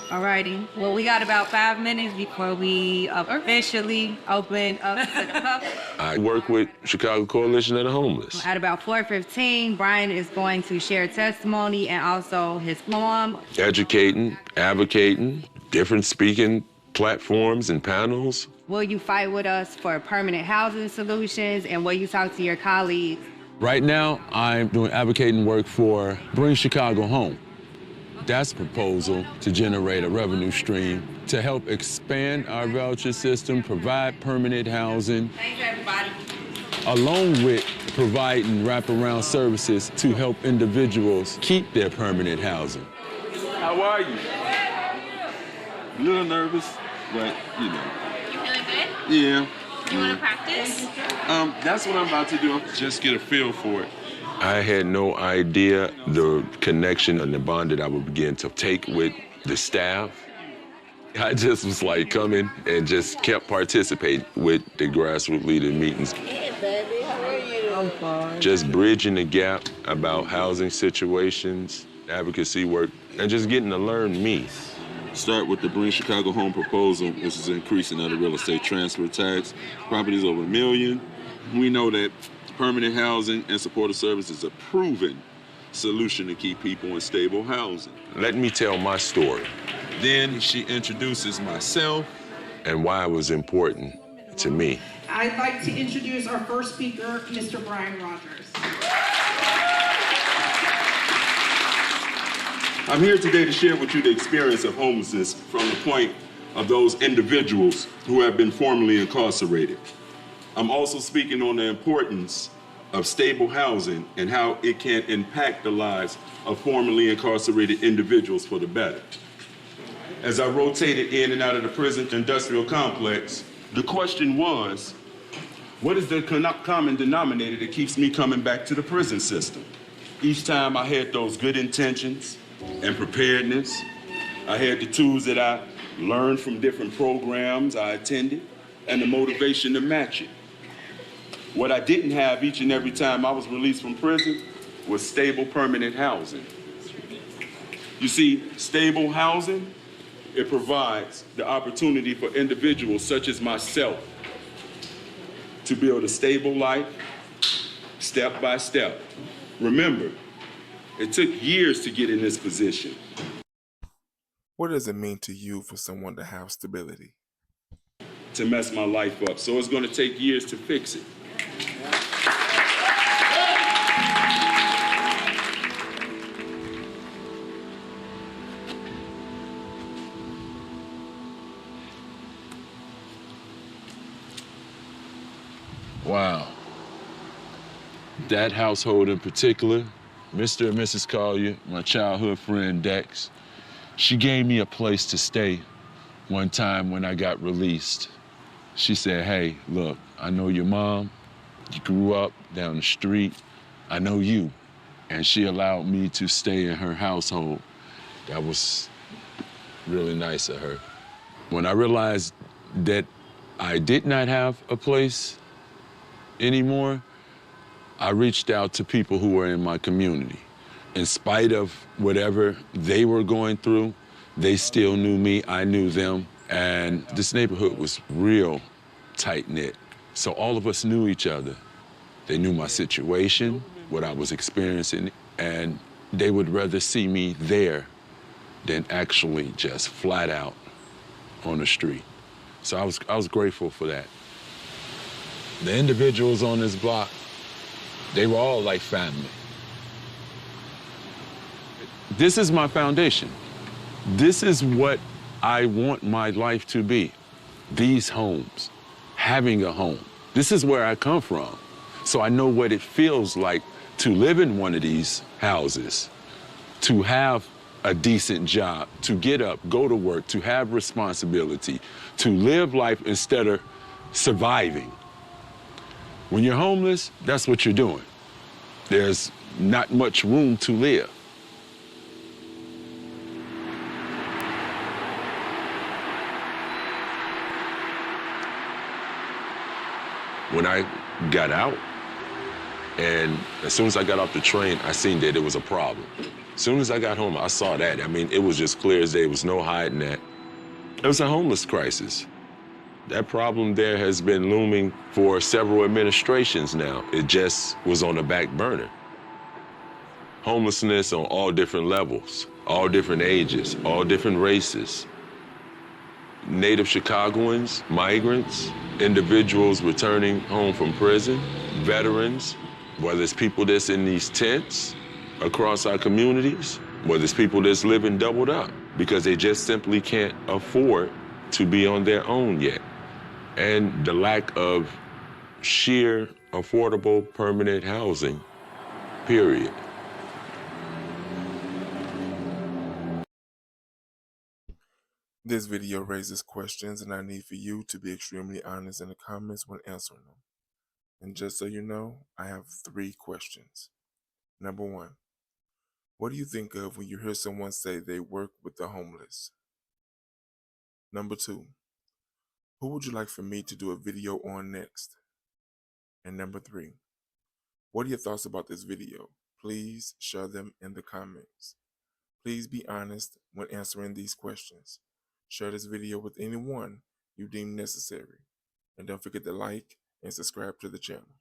Alrighty. Well, we got about 5 minutes before we officially open up to the public. I work with Chicago Coalition of the Homeless. At about 4:15, Brian is going to share testimony and also his poem. Educating, advocating, different speaking platforms and panels. Will you fight with us for permanent housing solutions, and will you talk to your colleagues? Right now, I'm doing advocating work for Bring Chicago Home. That's a proposal to generate a revenue stream to help expand our voucher system, provide permanent housing. Thanks, everybody. Along with providing wraparound services to help individuals keep their permanent housing. How are you? A little nervous, but you know. You feeling good? Yeah. You want to practice? That's what I'm about to do. Just get a feel for it. I had no idea the connection and the bond that I would begin to take with the staff. I just was like coming and just kept participating with the grassroots leader meetings. Hey, baby, how are you? I'm fine. Just bridging the gap about housing situations, advocacy work, and just getting to learn me. Start with the Bring Chicago Home proposal, which is increasing of the real estate transfer tax. Properties over $1 million. We know that permanent housing and supportive services is a proven solution to keep people in stable housing. Let me tell my story. Then she introduces myself. And why it was important to me. I'd like to introduce our first speaker, Mr. Brian Rogers. I'm here today to share with you the experience of homelessness from the point of those individuals who have been formerly incarcerated. I'm also speaking on the importance of stable housing and how it can impact the lives of formerly incarcerated individuals for the better. As I rotated in and out of the prison industrial complex, the question was, what is the common denominator that keeps me coming back to the prison system? Each time I had those good intentions and preparedness. I had the tools that I learned from different programs I attended and the motivation to match it. What I didn't have each and every time I was released from prison was stable permanent housing. You see, stable housing, it provides the opportunity for individuals such as myself to build a stable life, step by step. Remember, it took years to get in this position. What does it mean to you for someone to have stability? To mess my life up, so it's gonna take years to fix it. Wow. That household in particular, Mr. and Mrs. Collier, my childhood friend Dex, she gave me a place to stay one time when I got released. She said, hey, look, I know your mom. You grew up down the street. I know you. And she allowed me to stay in her household. That was really nice of her. When I realized that I did not have a place anymore, I reached out to people who were in my community. In spite of whatever they were going through, they still knew me, I knew them, and this neighborhood was real tight-knit. So all of us knew each other. They knew my situation, what I was experiencing, and they would rather see me there than actually just flat out on the street. So I was grateful for that. The individuals on this block, they were all like family. This is my foundation. This is what I want my life to be. These homes, having a home. This is where I come from. So I know what it feels like to live in one of these houses, to have a decent job, to get up, go to work, to have responsibility, to live life instead of surviving. When you're homeless, that's what you're doing. There's not much room to live. When I got out, And as soon as I got off the train, I seen that it was a problem. As soon as I got home, I saw that. I mean, it was just clear as day. There was no hiding that. It was a homeless crisis. That problem there has been looming for several administrations now. It just was on the back burner. Homelessness on all different levels, all different ages, all different races. Native Chicagoans, migrants, individuals returning home from prison, veterans, whether it's people that's in these tents across our communities, whether it's people that's living doubled up because they just simply can't afford to be on their own yet. And the lack of sheer affordable permanent housing, period. This video raises questions, and I need for you to be extremely honest in the comments when answering them. And just so you know, I have 3 questions. Number 1, what do you think of when you hear someone say they work with the homeless? Number 2, who would you like for me to do a video on next? And number 3, what are your thoughts about this video? Please share them in the comments. Please be honest when answering these questions. Share this video with anyone you deem necessary. And don't forget to like and subscribe to the channel.